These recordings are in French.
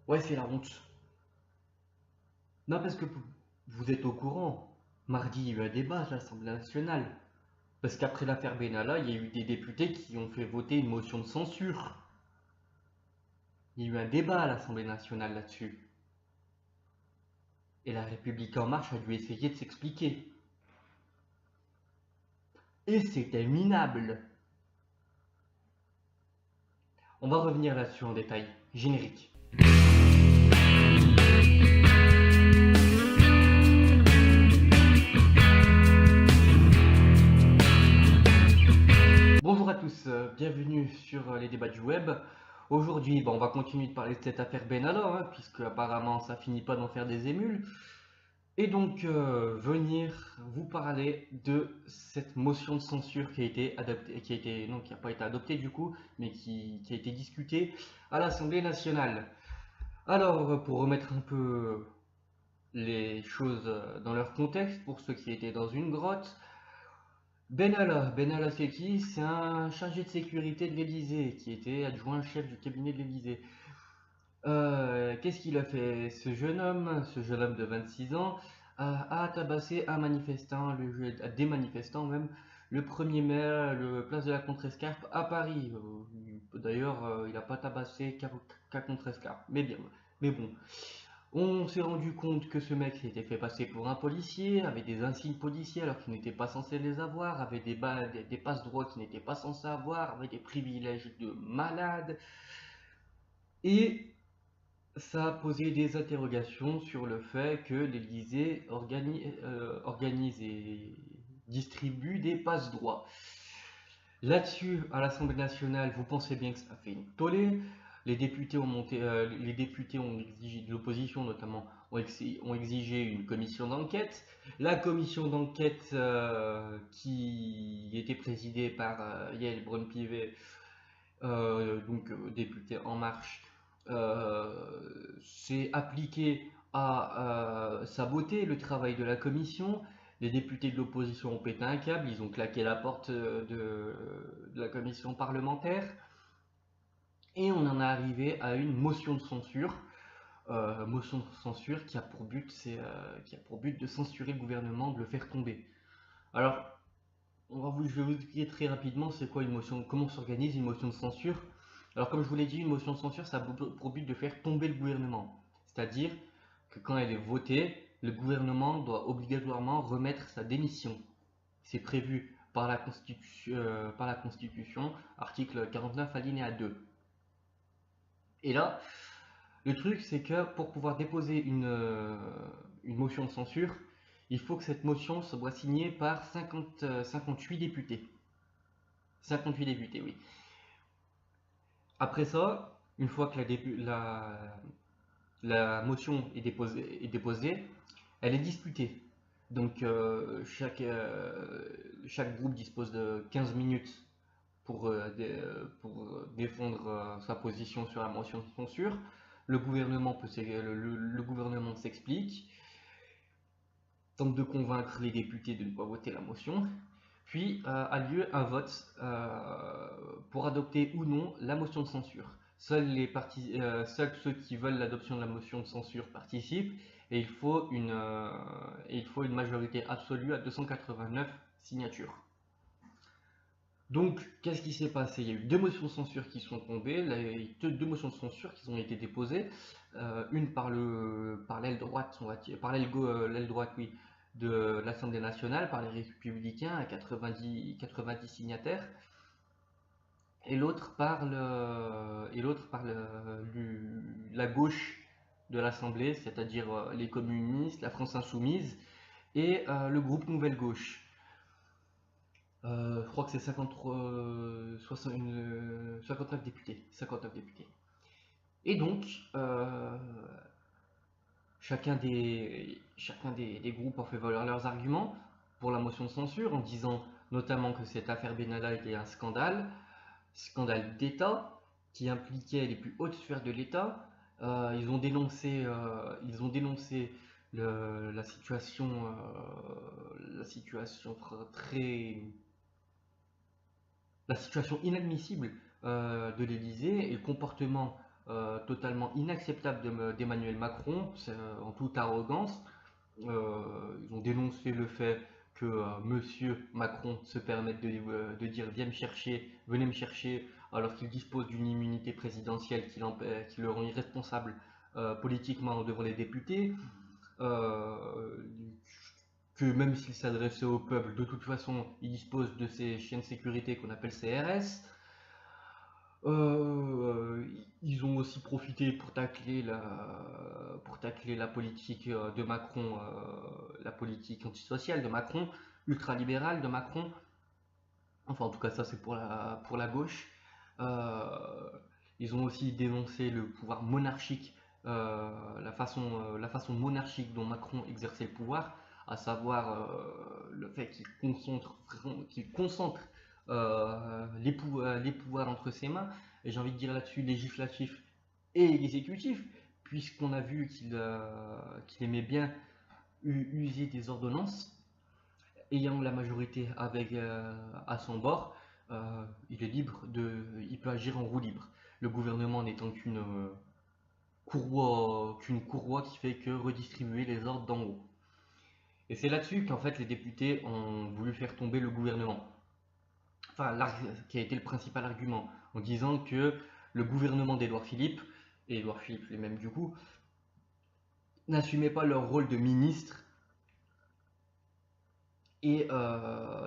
Ouais, c'est la honte. Non, parce que vous êtes au courant. Mardi, il y a eu un débat à l'Assemblée nationale. Parce qu'après l'affaire Benalla, il y a eu des députés qui ont fait voter une motion de censure. Il y a eu un débat à l'Assemblée nationale là-dessus. Et la République en marche a dû essayer de s'expliquer. Et c'était minable. On va revenir là-dessus en détail. Générique. Bonjour à tous, bienvenue sur les débats du web. Aujourd'hui, on va continuer de parler de cette affaire Benalla, puisque apparemment ça finit pas d'en faire des émules. Et donc venir vous parler de cette motion de censure qui a été adoptée, non, qui n'a pas été adoptée du coup, mais qui a été discutée à l'Assemblée nationale. Alors, pour remettre un peu les choses dans leur contexte, pour ceux qui étaient dans une grotte, Benalla c'est qui? C'est un chargé de sécurité de l'Élysée, qui était adjoint chef du cabinet de l'Élysée. Qu'est-ce qu'il a fait? Ce jeune homme de 26 ans, a tabassé un manifestant, des manifestants même, le 1er mai, le place de la Contrescarpe à Paris. D'ailleurs, il n'a pas tabassé qu'à Contrescarpe. Mais bien, mais bon. On s'est rendu compte que ce mec s'était fait passer pour un policier, avait des insignes policiers alors qu'il n'était pas censé les avoir, avait des passe-droits qu'il n'était pas censé avoir, avait des privilèges de malade. Et ça a posé des interrogations sur le fait que l'Élysée organise et distribue des passe-droits. Là-dessus, à l'Assemblée nationale, vous pensez bien que ça a fait une tollée. Les députés ont exigé, de l'opposition notamment, ont exigé une commission d'enquête. La commission d'enquête qui était présidée par Yael Braun-Pivet, député En Marche, s'est appliqué à saboter le travail de la commission. Les députés de l'opposition ont pété un câble, ils ont claqué la porte de la commission parlementaire. Et on en est arrivé à une motion de censure qui a pour but, qui a pour but de censurer le gouvernement, de le faire tomber. Alors, je vais vous expliquer très rapidement c'est quoi une motion, comment s'organise une motion de censure. Alors, comme je vous l'ai dit, une motion de censure, ça a pour but de faire tomber le gouvernement. C'est-à-dire que quand elle est votée, le gouvernement doit obligatoirement remettre sa démission. C'est prévu par la Constitution, article 49 alinéa 2. Et là, le truc, c'est que pour pouvoir déposer une motion de censure, il faut que cette motion soit signée par 58 députés. 58 députés, oui. Après ça, une fois que la motion est déposée, elle est discutée. Donc chaque groupe dispose de 15 minutes pour défendre sa position sur la motion de censure. Le gouvernement s'explique, tente de convaincre les députés de ne pas voter la motion, puis a lieu un vote pour adopter ou non la motion de censure. Seuls ceux qui veulent l'adoption de la motion de censure participent, et il faut une majorité absolue à 289 signatures. Donc, qu'est-ce qui s'est passé? Il y a eu deux motions de censure qui sont tombées, deux motions de censure qui ont été déposées, une par l'aile droite, l'aile droite, oui, de l'Assemblée nationale, par les Républicains à 90 signataires, et l'autre par la gauche de l'Assemblée, c'est-à-dire les communistes, la France insoumise et le groupe Nouvelle Gauche. Je crois que c'est 59 députés. 59 députés. Et donc, chacun des groupes a fait valoir leurs arguments pour la motion de censure en disant notamment que cette affaire Benalla était un scandale d'État qui impliquait les plus hautes sphères de l'État. Ils ont dénoncé la situation très la situation inadmissible de l'Élysée et le comportement totalement inacceptable d'Emmanuel Macron, en toute arrogance. Ils ont dénoncé le fait que Monsieur Macron se permette de dire venez me chercher, alors qu'il dispose d'une immunité présidentielle qui le rend irresponsable politiquement devant les députés. Euh, que même s'il s'adressait au peuple, de toute façon, il dispose de ces chiens de sécurité qu'on appelle CRS. Ils ont aussi profité pour tacler la politique de Macron, la politique antisociale de Macron, ultralibérale de Macron. Enfin, en tout cas, ça c'est pour la gauche. Euh, Ils ont aussi dénoncé le pouvoir monarchique, la façon monarchique dont Macron exerçait le pouvoir, à savoir le fait qu'il concentre les pouvoirs entre ses mains, et j'ai envie de dire là-dessus législatif et exécutif, puisqu'on a vu qu'il aimait bien user des ordonnances, ayant la majorité à son bord, il peut agir en roue libre. Le gouvernement n'étant qu'une courroie qui fait que redistribuer les ordres d'en haut. Et c'est là-dessus qu'en fait les députés ont voulu faire tomber le gouvernement. Enfin, qui a été le principal argument, en disant que le gouvernement d'Édouard Philippe, et Édouard Philippe lui-même du coup, n'assumait pas leur rôle de ministre et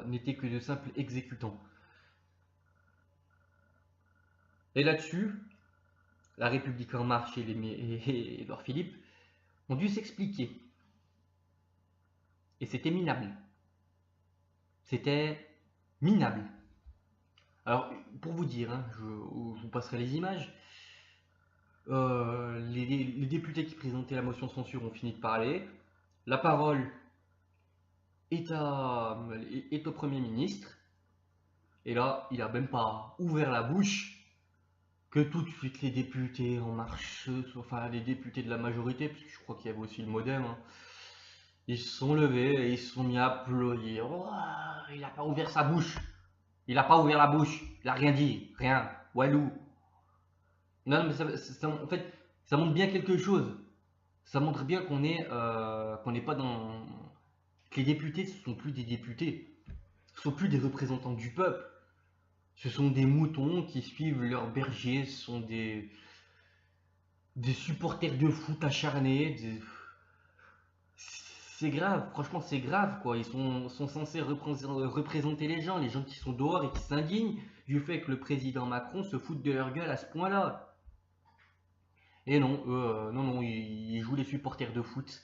n'étaient que de simples exécutants. Et là-dessus, la République en marche et Édouard Philippe ont dû s'expliquer. Et c'était minable. C'était minable. Alors, pour vous dire, hein, je vous passerai les images. Les députés qui présentaient la motion de censure ont fini de parler. La parole est au Premier ministre. Et là, il n'a même pas ouvert la bouche que tout de suite les députés en marche, enfin les députés de la majorité, parce que je crois qu'il y avait aussi le MoDem, hein, ils se sont levés et ils se sont mis à applaudir. Oh, il n'a pas ouvert sa bouche. Il n'a pas ouvert la bouche. Il n'a rien dit. Rien. Walou. Non, mais en fait, ça montre bien quelque chose. Ça montre bien qu'on n'est pas dans... que les députés, ce ne sont plus des députés. Ce ne sont plus des représentants du peuple. Ce sont des moutons qui suivent leurs bergers. Ce sont des supporters de foot acharnés. C'est grave, franchement c'est grave quoi. Ils sont censés représenter les gens qui sont dehors et qui s'indignent du fait que le président Macron se foute de leur gueule à ce point-là. Et non, non, ils jouent les supporters de foot.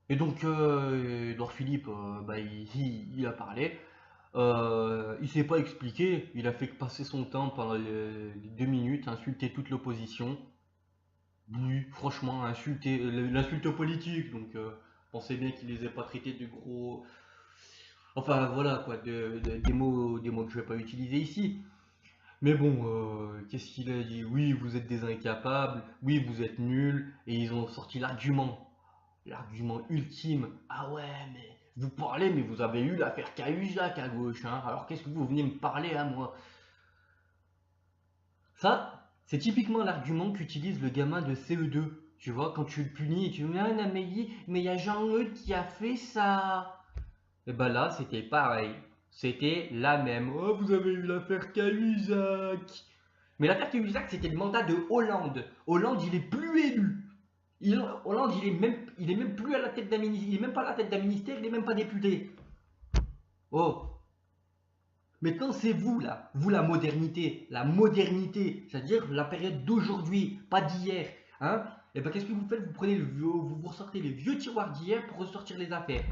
Et donc, Edouard Philippe, bah, il a parlé. Il s'est pas expliqué, il a fait que passer son temps pendant les 2 minutes, insulter toute l'opposition. Oui, franchement, insulter l'insulte politique, donc pensez bien qu'il les ait pas traités de gros. Enfin voilà quoi, des mots que je vais pas utiliser ici. Mais bon, qu'est-ce qu'il a dit? Oui, vous êtes des incapables, oui, vous êtes nuls, et ils ont sorti l'argument ultime. Ah ouais, mais vous parlez, mais vous avez eu l'affaire Cahuzac à gauche, hein. Alors qu'est-ce que vous venez me parler à moi? Ça, c'est typiquement l'argument qu'utilise le gamin de CE2. Tu vois, quand tu le punis et tu dis, ah, non, mais il y a Jean-Eudes qui a fait ça. Et ben là, c'était pareil. C'était la même. Oh, vous avez eu l'affaire Cahuzac. Mais l'affaire Cahuzac, c'était le mandat de Hollande. Hollande, il est plus élu. Hollande, il est même plus à la tête d'un ministère. Il est même pas à la tête d'un ministère, il est même pas député. Oh, maintenant, c'est vous, là, vous la modernité, c'est-à-dire la période d'aujourd'hui, pas d'hier, hein. Et ben qu'est-ce que vous faites? Vous ressortez les vieux tiroirs d'hier pour ressortir les affaires.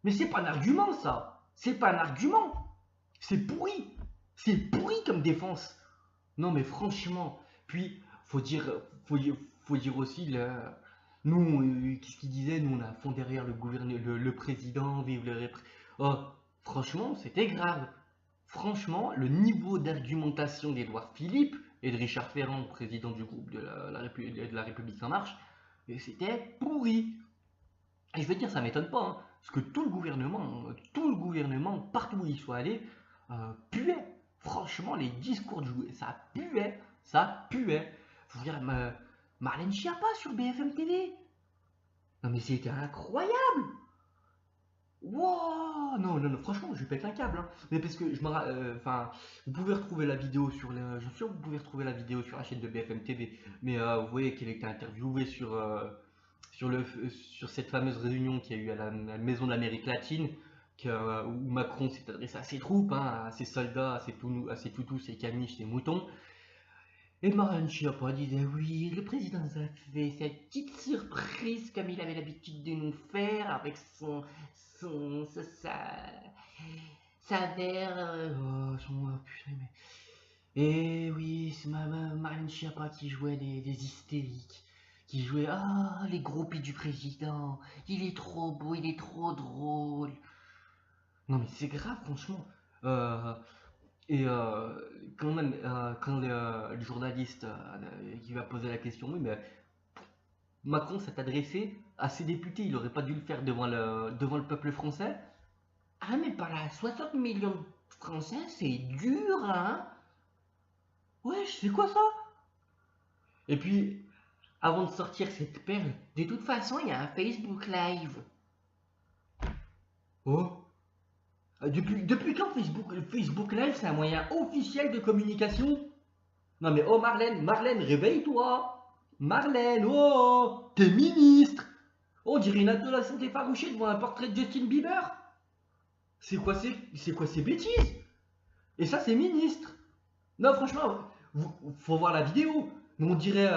Mais c'est pas un argument, ça. C'est pas un argument. C'est pourri comme défense. Non, mais franchement. Puis, faut dire, faut dire aussi, nous, qu'est-ce qu'il disait? Nous, on a fond derrière le gouverneur, le président, vive le Oh, franchement, c'était grave. Franchement, le niveau d'argumentation d'Édouard Philippe et de Richard Ferrand, président du groupe de la République En Marche, c'était pourri. Et je veux dire, ça m'étonne pas, hein, parce que tout le gouvernement, partout où il soit allé, puait. Franchement, les discours ça puait, ça puait. Faut dire Marlène Schiappa sur BFM TV. Non mais c'était incroyable. Wow, non, non, non, franchement, je pète un câble, hein. Mais parce que enfin, vous pouvez retrouver la vidéo sur je suis sûr que vous pouvez retrouver la vidéo sur la chaîne de BFM TV. Mais vous voyez qu'elle était interviewée sur cette fameuse réunion qu'il y a eu à la Maison de l'Amérique latine, où Macron s'est adressé à ses troupes, hein, à ses soldats, à ses toutous, ses caniches, ses moutons. Et Marlène Schiappa disait oui, le président nous a fait cette petite surprise comme il avait l'habitude de nous faire avec son, sa, sa verre, putain, mais... Et oui, c'est Marlène Schiappa qui jouait les hystériques, qui jouait ah les groupies du président, il est trop beau, il est trop drôle. Non mais c'est grave franchement. Euh, et quand même, quand le journaliste qui va poser la question, oui, mais Macron s'est adressé à ses députés, il aurait pas dû le faire devant le peuple français. Ah, mais par là, 60 millions de Français, c'est dur, hein? Ouais, je sais quoi ça? Et puis, avant de sortir cette perle, de toute façon, il y a un Facebook Live. Oh, depuis quand Facebook Live, c'est un moyen officiel de communication? Non mais oh Marlène, Marlène, réveille-toi! Marlène, oh! T'es ministre! Oh, on dirait une adolescente effarouchée devant un portrait de Justin Bieber! C'est quoi ces bêtises? Et ça, c'est ministre! Non, franchement, faut voir la vidéo. Mais on dirait.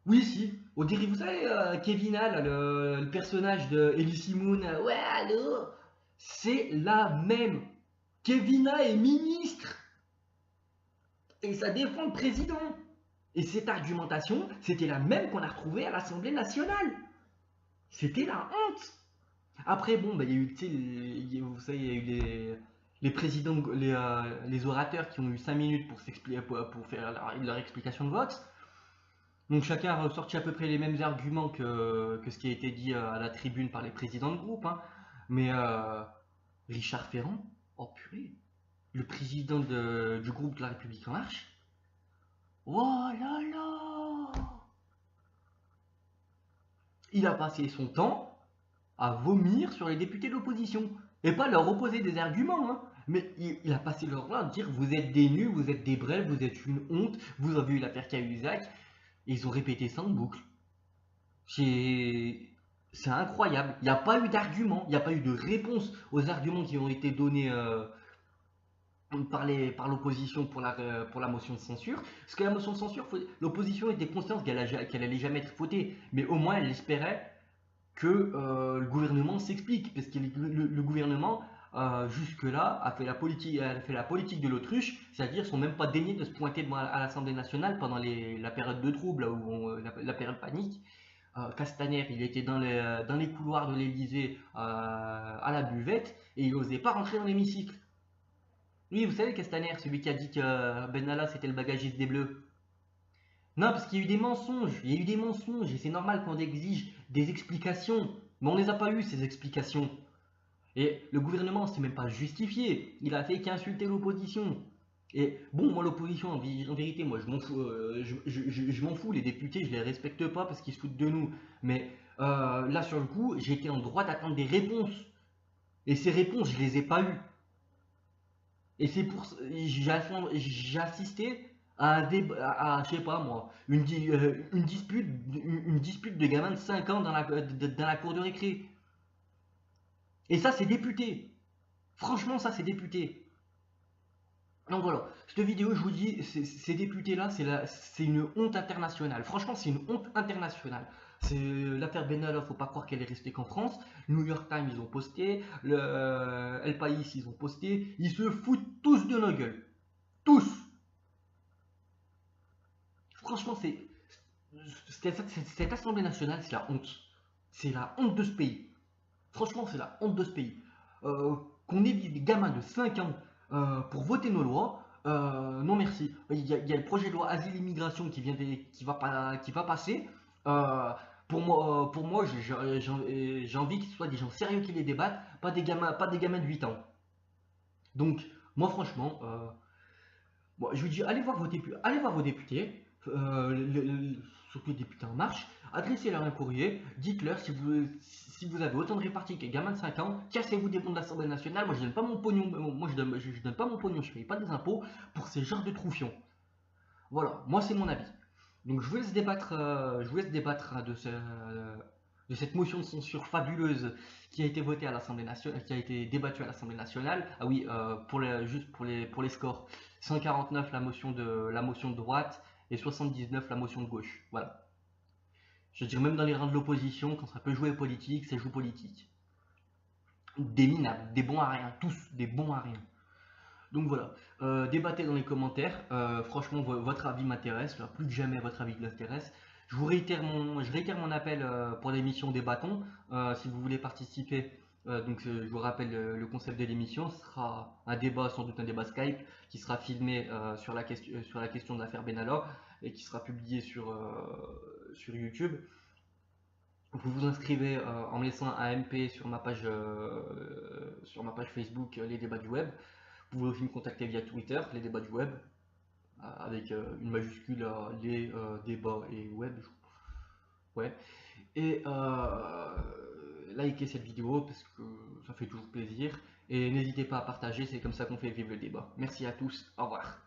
Oui, si. On dirait, vous savez, Kevina, là, le personnage de Ellie Moon. Ouais, allô? C'est la même. Kevina est ministre! Et ça défend le président. Et cette argumentation, c'était la même qu'on a retrouvée à l'Assemblée nationale. C'était la honte. Après, bon, bah, il y a eu, tu sais, vous savez, il y a eu les présidents, les orateurs qui ont eu 5 minutes pour s'expliquer, pour faire leur explication de vote. Donc chacun a ressorti à peu près les mêmes arguments que ce qui a été dit à la tribune par les présidents de groupe, hein. Mais Richard Ferrand, oh purée, le président du groupe de la République En Marche, oh là là, il a passé son temps à vomir sur les députés de l'opposition. Et pas leur opposer des arguments, hein. Mais il a passé leur temps à dire vous êtes des nuls, vous êtes des brels, vous êtes une honte, vous avez eu l'affaire Cahuzac. Et ils ont répété ça en boucle. C'est incroyable. Il n'y a pas eu d'argument, il n'y a pas eu de réponse aux arguments qui ont été donnés par l'opposition pour la motion de censure. Parce que la motion de censure, l'opposition était consciente qu'elle allait jamais être votée. Mais au moins, elle espérait que le gouvernement s'explique. Parce que le gouvernement, jusque-là, a fait la politique de l'autruche, c'est-à-dire sont même pas daignés de se pointer à l'Assemblée nationale pendant la période de trouble, là, la période panique. Castaner, il était dans les couloirs de l'Elysée à la buvette et il n'osait pas rentrer dans l'hémicycle. Oui, vous savez, Castaner, celui qui a dit que Benalla c'était le bagagiste des Bleus. Non, parce qu'il y a eu des mensonges, et c'est normal qu'on exige des explications, mais on les a pas eu ces explications. Et le gouvernement s'est même pas justifié, il a fait qu'insulter l'opposition. Et bon, moi l'opposition, en vérité, moi je m'en fous, je m'en fous, les députés, je les respecte pas parce qu'ils se foutent de nous. Mais là sur le coup, j'ai été en droit d'attendre des réponses. Et ces réponses, je les ai pas eues. Et c'est pour ça j'ai assisté à un débat, je sais pas moi, une dispute de gamins de 5 ans dans la cour de récré. Et ça, c'est député. Franchement, ça, c'est député. Donc voilà, cette vidéo, je vous dis, ces députés-là, c'est une honte internationale. Franchement, c'est une honte internationale. C'est l'affaire Benalla, faut pas croire qu'elle est restée qu'en France. New York Times, ils ont posté. El País, ils ont posté. Ils se foutent tous de nos gueules. Tous. Franchement, cette Assemblée nationale, c'est la honte. C'est la honte de ce pays. Franchement, c'est la honte de ce pays. Qu'on ait des gamins de 5 ans pour voter nos lois, non merci. Il y a le projet de loi Asile-Immigration qui va passer. Euh, pour moi j'ai envie que ce soit des gens sérieux qui les débattent, pas des gamins de 8 ans. Donc, moi franchement, bon, je vous dis, allez voir vos députés, surtout les députés En Marche, adressez-leur un courrier, dites-leur si vous avez autant de répartis qu'un gamin de 5 ans, cassez-vous des bancs de l'Assemblée nationale, moi je donne pas mon pognon, moi je donne pas mon pognon, je paye pas des impôts pour ces genres de troufions. Voilà, moi c'est mon avis. Donc je vous laisse débattre de cette motion de censure fabuleuse qui a été votée à l'Assemblée nationale, qui a été débattue à l'Assemblée nationale. Ah oui, juste pour les scores, 149 la motion de droite et 79 la motion de gauche. Voilà. Je veux dire, même dans les rangs de l'opposition, quand ça peut jouer politique, ça joue politique. Des minables, des bons à rien, tous des bons à rien. Donc voilà, débattez dans les commentaires. Franchement, votre avis m'intéresse. Là, plus que jamais, votre avis m'intéresse. Je réitère mon appel pour l'émission Débattons. Si vous voulez participer, je vous rappelle le concept de l'émission. Ce sera un débat, sans doute un débat Skype, qui sera filmé sur la question de l'affaire Benalla et qui sera publié sur YouTube. Vous vous inscrivez en me laissant un MP sur ma page Facebook Les Débats du Web. Vous pouvez aussi me contacter via Twitter, Les Débats du Web, avec une majuscule Les Débats et Web. Ouais. Et likez cette vidéo parce que ça fait toujours plaisir. Et n'hésitez pas à partager, c'est comme ça qu'on fait vivre le débat. Merci à tous, au revoir.